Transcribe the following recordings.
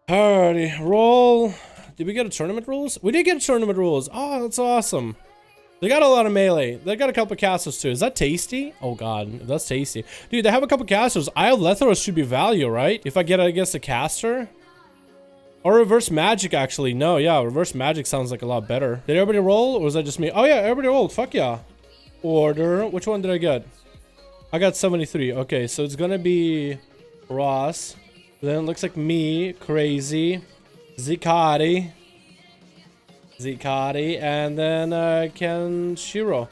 Alrighty, roll. Did we get a tournament rules? We did get a tournament rules. Oh, that's awesome. They got a lot of melee. They got a couple casters too. Is that tasty? Oh god, that's tasty. Dude, they have a couple casters. Isle Lethros should be value, right? If I get it against a caster? Or reverse magic, actually. No, yeah, reverse magic sounds like a lot better. Did everybody roll, or was that just me? Oh yeah, everybody rolled. Fuck yeah. Order. Which one did I get? I got 73. Okay, so it's gonna be Ross. Then it looks like me, Crazy, Zikari, and then Kenshiro.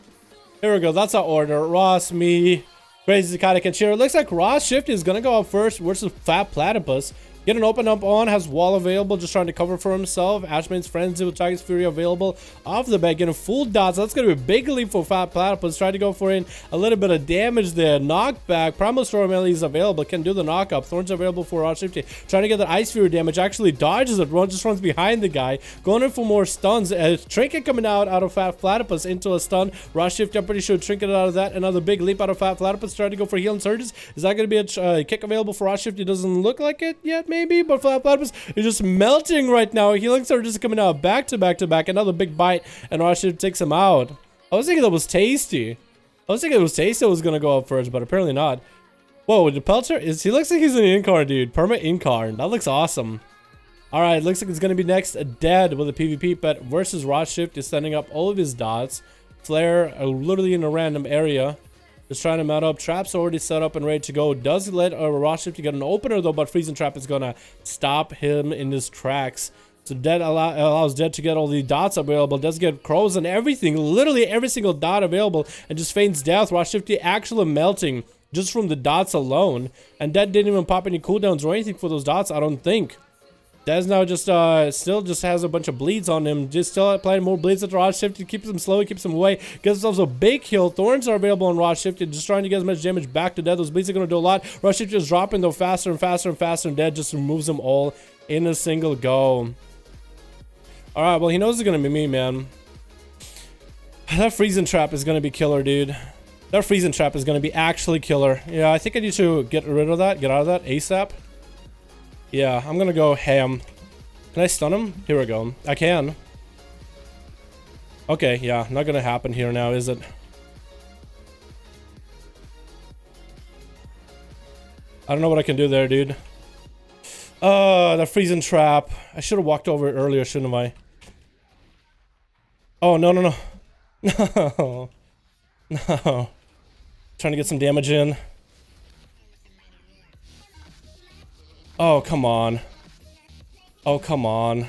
Here we go. That's our order. Ross, me, Crazy, Zikari, Kenshiro. Looks like Ross Shifty is gonna go up first versus Fat Platypus. Get an open up on, has wall available, just trying to cover for himself. Ashman's Frenzy with Tiger's Fury available off the bat, getting full dots. That's going to be a big leap for Fat Platypus. Trying to go for a little bit of damage there. Knockback. Primal Storm melee is available. Can do the knockup. Thorns available for Ross Shifty. Trying to get that Ice Fury damage. Actually dodges it. Just runs behind the guy. Going in for more stuns. Trinket coming out of Fat Platypus into a stun. Ross Shifty, I'm pretty sure Trinket out of that. Another big leap out of Fat Platypus. Trying to go for healing surges. Is that going to be a kick available for Ross Shifty? Doesn't look like it yet, maybe, but Fat Platypus is just melting right now. Healing surges coming out back to back to back. Another big bite, and Ross Shifty takes him out. I was thinking that was tasty. I was thinking it was tasty. It was gonna go up first, but apparently not. Whoa, the Pelter is. He looks like he's an incarn, dude. Perma incarn. That looks awesome. All right, looks like it's gonna be next. Dead with a PvP pet versus Ross Shifty, sending up all of his dots. Flare, literally in a random area. Just trying to mount up. Trap's already set up and ready to go. Does let Ross Shifty get an opener though, but Freezing Trap is gonna stop him in his tracks. So Dead allows Dead to get all the dots available. Does get crows and everything, literally every single dot available, and just feigns death. Ross Shifty actually melting just from the dots alone. And Dead didn't even pop any cooldowns or anything for those dots, I don't think. Dez now just still just has a bunch of bleeds on him. Just still applying more bleeds at Ross Shifty. Keeps him slow, keeps him away. Gets himself a big kill. Thorns are available on Ross Shifty. Just trying to get as much damage back to Dead. Those bleeds are going to do a lot. Ross Shifty is dropping though faster and faster and faster. And Dead just removes them all in a single go. Alright, well he knows it's going to be me, man. That Freezing Trap is going to be killer, dude. That Freezing Trap is going to be actually killer. Yeah, I think I need to get rid of that. Get out of that ASAP. Yeah, I'm gonna go ham. Can I stun him? Here we go. I can. Okay, yeah, not gonna happen here now, is it? I don't know what I can do there, dude. The Freezing Trap. I should have walked over it earlier, shouldn't I? Oh, no, no, no. No. No. Trying to get some damage in. Oh, come on. Oh, come on.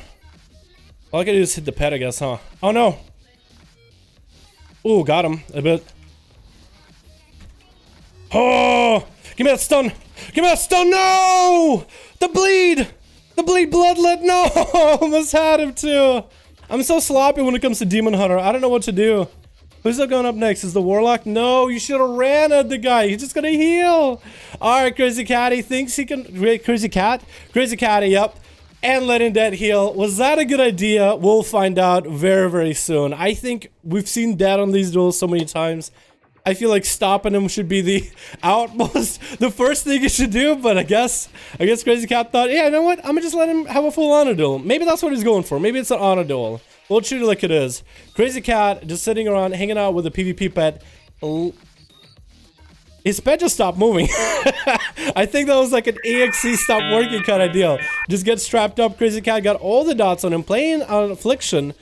All I gotta do is hit the pet, I guess, huh? Oh, no. Ooh, got him a bit. Oh! Give me that stun! Give me that stun! No! The bleed! The bleed bloodlet! No! Almost had him, too. I'm so sloppy when it comes to Demon Hunter. I don't know what to do. Who's going up next? Is the Warlock? No, you should have ran at the guy. He's just gonna heal. Alright, Crazy Catty thinks he can... Crazy Cat? Crazy Catty, yep. And letting Dead heal. Was that a good idea? We'll find out very, very soon. I think we've seen Dead on these duels so many times. I feel like stopping him should be the the first thing you should do, but I guess Crazy Cat thought, yeah, you know what? I'm gonna just let him have a full honor duel. Maybe that's what he's going for. Maybe it's an honor duel. We'll treat it like it is. Crazy Cat just sitting around, hanging out with a PvP pet. His pet just stopped moving. I think that was like an EXE stop working kind of deal. Just get strapped up. Crazy Cat got all the dots on him, playing on Affliction.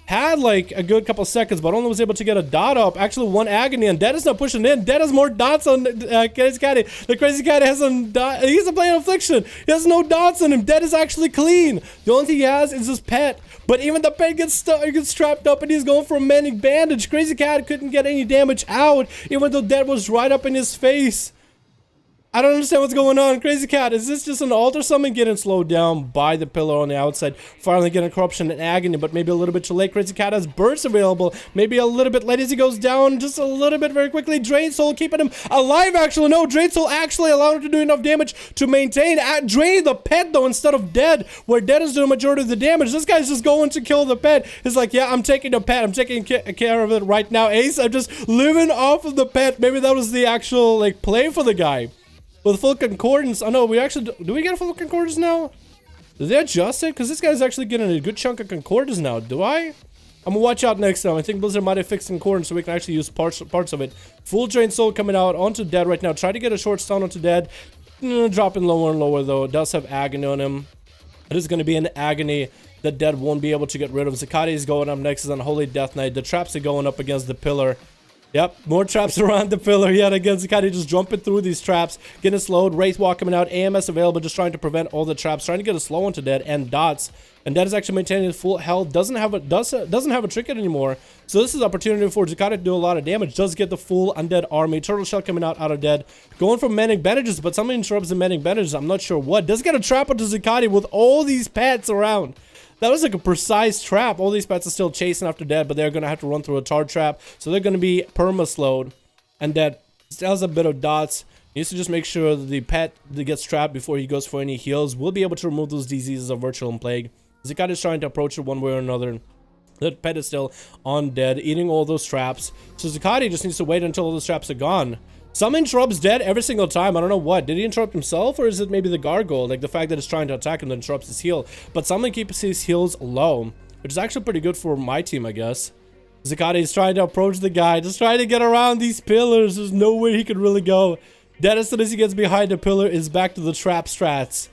Had like a good couple seconds, but only was able to get a dot up. Actually, one agony, and Dead is not pushing in. Dead has more dots on Crazy Catty. The Crazy Cat has some dots. He's playing Affliction. He has no dots on him. Dead is actually clean. The only thing he has is his pet. But even the pet gets strapped up, and he's going for a manic bandage. Crazy Cat couldn't get any damage out, even though Dead was right up in his face. I don't understand what's going on. Crazy Cat, is this just an altar summon getting slowed down by the pillar on the outside? Finally getting corruption and agony, but maybe a little bit too late. Crazy Cat has bursts available. Maybe a little bit late as he goes down, just a little bit very quickly. Drain Soul keeping him alive, actually. No, Drain Soul actually allowed him to do enough damage to maintain. Drain the pet, though, instead of Dead, where Dead is doing the majority of the damage. This guy's just going to kill the pet. He's like, yeah, I'm taking the pet. I'm taking care of it right now, Ace. I'm just living off of the pet. Maybe that was the actual, like, play for the guy. With full concordance. Oh no, we actually do we get a full concordance now? Did they adjust it? Because this guy's actually getting a good chunk of concordance now. Do I? I'm gonna watch out next time. I think Blizzard might have fixed concordance so we can actually use parts of it. Full drain soul coming out onto Dead right now. Try to get a short stun onto Dead. Dropping lower and lower though. It does have agony on him. It is gonna be an agony that Dead won't be able to get rid of. Zakati is going up next is Unholy Death Knight. The traps are going up against the pillar. Yep, more traps around the pillar yet again. Zakati just jumping through these traps, getting slowed. Wraith Walk coming out, AMS available, just trying to prevent all the traps, trying to get a slow onto Dead and dots. And Dead is actually maintaining his full health. Doesn't have a trinket anymore. So this is opportunity for Zakati to do a lot of damage. Does get the full undead army. Turtle Shell coming out of Dead. Going for mending bandages, but something interrupts the mending bandages. I'm not sure what. Does get a trap onto Zakati with all these pets around. That was like a precise trap. All these pets are still chasing after Dead, but they're going to have to run through a tar trap. So they're going to be perma-slowed. And Dead still has a bit of dots. He needs to just make sure that the pet that gets trapped before he goes for any heals will be able to remove those diseases of Virtual and Plague. Zakati is trying to approach it one way or another. The pet is still on Dead, eating all those traps. So Zakati just needs to wait until all those traps are gone. Some interrupts Dead every single time. I don't know what. Did he interrupt himself, or is it maybe the gargoyle? Like the fact that it's trying to attack him that interrupts his heal. But someone keeps his heals low, which is actually pretty good for my team, I guess. Zakati is trying to approach the guy, just trying to get around these pillars. There's nowhere he could really go. Dead, as soon as he gets behind the pillar, is back to the trap strats.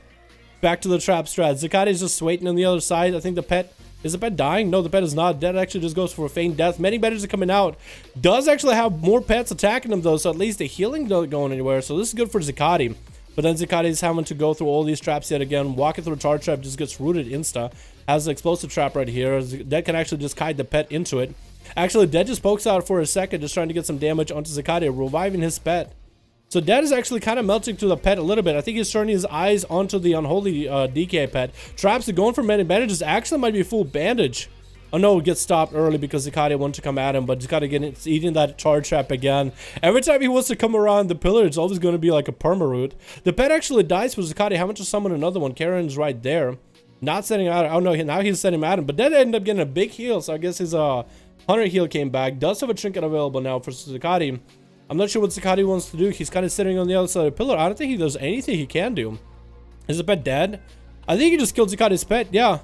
Back to the trap strats. Zakati is just waiting on the other side. I think the pet... Is the pet dying? No, the pet is not. Dead actually just goes for a feign death. Many bandages are coming out. Does actually have more pets attacking him though, so at least the healing doesn't go anywhere. So this is good for Zakati. But then Zakati is having to go through all these traps yet again. Walking through a tar trap just gets rooted insta. Has an explosive trap right here. Dead can actually just kite the pet into it. Actually, Dead just pokes out for a second, just trying to get some damage onto Zakati, reviving his pet. So Dead is actually kind of melting to the pet a little bit. I think he's turning his eyes onto the Unholy DK pet. Traps are going for many bandages. Actually might be full bandage. Oh no, it gets stopped early because Zakati wanted to come at him, but Zakati eating that charge trap again. Every time he wants to come around the pillar, it's always going to be like a perma-root. The pet actually dies for Zakati having to summon another one. Karen's right there. Not sending out. Oh no, now he's sending him at him. But Dead ended up getting a big heal, so I guess his 100 heal came back. Does have a trinket available now for Zakati. I'm not sure what Zakati wants to do. He's kind of sitting on the other side of the pillar. I don't think he does anything he can do. Is the pet dead? I think he just killed Zakati's pet. Yeah.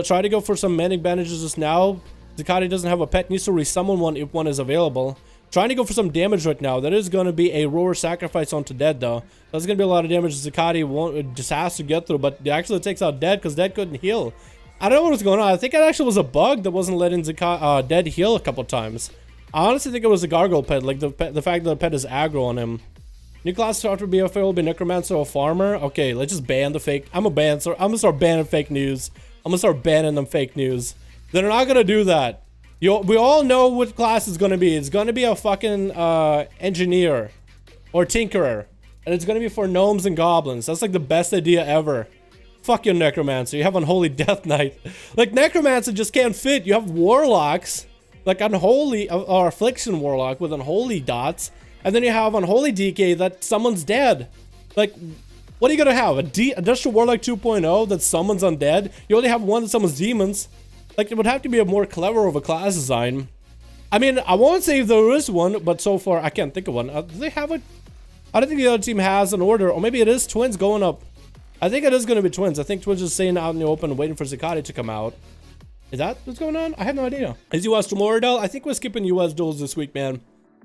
Try to go for some mending bandages just now. Zakati doesn't have a pet. Needs to resummon one if one is available. Trying to go for some damage right now. That is going to be a roar sacrifice onto Dead though. That's going to be a lot of damage Zakati just has to get through. But it actually takes out Dead because Dead couldn't heal. I don't know what was going on. I think it actually was a bug that wasn't letting Dead heal a couple times. I honestly think it was a gargoyle pet, like the fact that the pet is aggro on him. New class start to be available, be necromancer or farmer. Okay, let's just ban the fake. I'm gonna start banning fake news. I'm gonna start banning them fake news. They're not gonna do that. We all know what class is gonna be. It's gonna be a fucking engineer or tinkerer, and it's gonna be for gnomes and goblins. That's like the best idea ever. Fuck your necromancer. You have Unholy Death Knight. Like necromancer just can't fit. You have warlocks. Like Unholy or Affliction Warlock with Unholy dots, and then you have Unholy DK that summons Dead. Like, what are you gonna have? A Industrial Warlock 2.0 that summons undead? You only have one that summons demons. Like, it would have to be a more clever of a class design. I mean, I won't say if there is one, but so far I can't think of one. Do they have it? I don't think the other team has an order, or maybe it is Twins going up. I think it is gonna be Twins. I think Twins is staying out in the open, waiting for Zakati to come out. Is that what's going on? I have no idea. Is US tomorrow, Del? I think we're skipping US duels this week, man.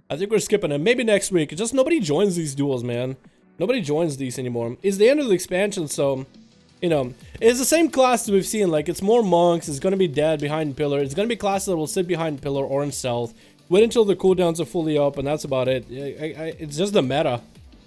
I think we're skipping it. Maybe next week. Just nobody joins these duels, man. Nobody joins these anymore. It's the end of the expansion, so, you know, it's the same class that we've seen. Like, it's more monks. It's going to be Dead behind pillar. It's going to be classes that will sit behind pillar or in stealth. Wait until the cooldowns are fully up, and that's about it. It's just the meta.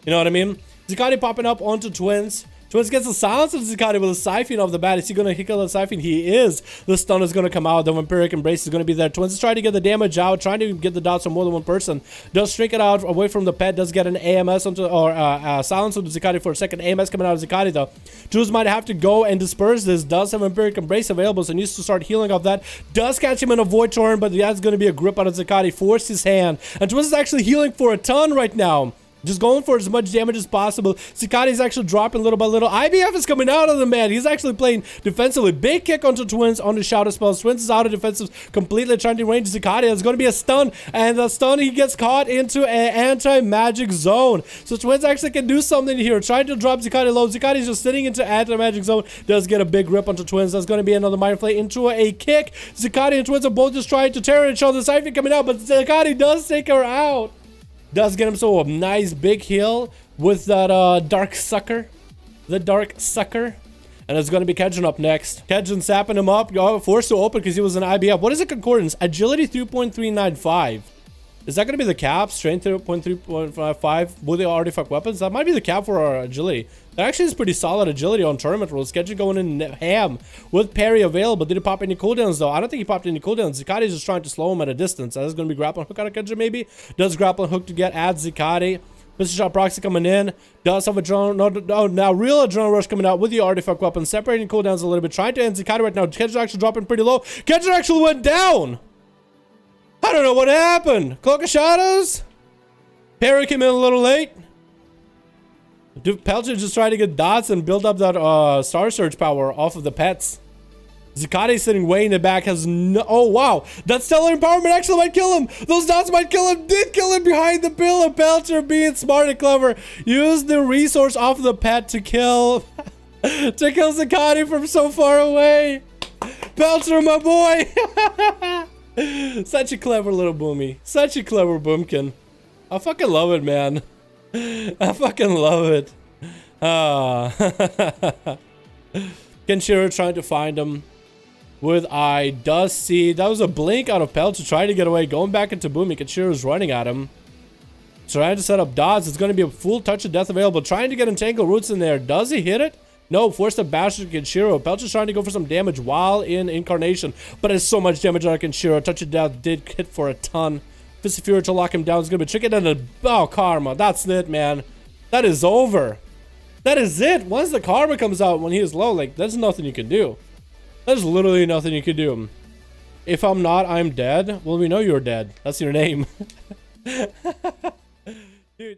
You know what I mean? Zakati popping up onto Twins. Twins gets a silence of Zakati with a siphon off the bat. Is he going to kill the siphon? He is. The stun is going to come out. The Vampiric Embrace is going to be there. Twins is trying to get the damage out, trying to get the dots on more than one person. Does shrink it out away from the pet. Does get an AMS onto, or silence onto Zakati for a second. AMS coming out of Zakati though. Twins might have to go and disperse this. Does have Vampiric Embrace available, so needs to start healing off that. Does catch him in a Void Torrent, but that's going to be a grip out of Zakati. Forced his hand. And Twins is actually healing for a ton right now. Just going for as much damage as possible. Zuccotti's actually dropping little by little. IBF is coming out of the man. He's actually playing defensively. Big kick onto Twins on the Shadow Spells. Twins is out of defensive, completely trying to range Zuccotti. There's going to be a stun, and the stun, he gets caught into an anti-magic zone. So Twins actually can do something here. Trying to drop Zuccotti low. Zuccotti's just sitting into anti-magic zone. Does get a big rip onto Twins. That's going to be another Mind Flay into a kick. Zuccotti and Twins are both just trying to tear each other. Siphon coming out, but Zuccotti does take her out. Does get him so a nice big heal with that dark sucker. The dark sucker. And it's going to be Kedgen up next. Kedgen sapping him up. Forced to open because he was an IBF. What is the concordance? Agility 3.395. Is that going to be the cap? Strength 3.355 with the artifact weapons? That might be the cap for our agility. That actually is pretty solid agility on tournament rules. Kedgen going in ham with parry available. Did he pop any cooldowns though? I don't think he popped any cooldowns. Zuccotti's just trying to slow him at a distance. That's going to be grappling hook out of Kedgen maybe. Does grappling hook to get at Zuccotti. Mr. Shot Proxy coming in. Does have a drone. No, now real adrenaline rush coming out with the artifact weapon. Separating cooldowns a little bit. Trying to end Zuccotti right now. Kedgen actually dropping pretty low. Kedgen actually went down. I don't know what happened. Cloak of Shadows? Parry came in a little late. Pelcher just trying to get dots and build up that Star Surge power off of the pets. Zuccotti sitting way in the back has no... Oh, wow. That Stellar Empowerment actually might kill him. Those dots might kill him. Did kill him behind the pillar. Pelcher being smart and clever. Used the resource off of the pet to kill... to kill Zuccotti from so far away. Pelcher, my boy. Such a clever little boomy. Such a clever boomkin. I fucking love it, man. I fucking love it. Kenshiro trying to find him with eye. Does see. That was a blink out of Pelcher trying to get away. Going back into Boomy. Kenshiro's running at him. Trying to set up dots. It's going to be a full touch of death available. Trying to get Entangle Roots in there. Does he hit it? No, forced to bash to Kenshiro. Pelcher's trying to go for some damage while in Incarnation. But it's so much damage on Kenshiro. Touch of Death did hit for a ton. Fist of Fury to lock him down is going to be tricky. And oh, Karma. That's it, man. That is over. That is it. Once the Karma comes out when he is low, like, there's nothing you can do. There's literally nothing you can do. If I'm not, I'm dead. Well, we know you're dead. That's your name. Dude.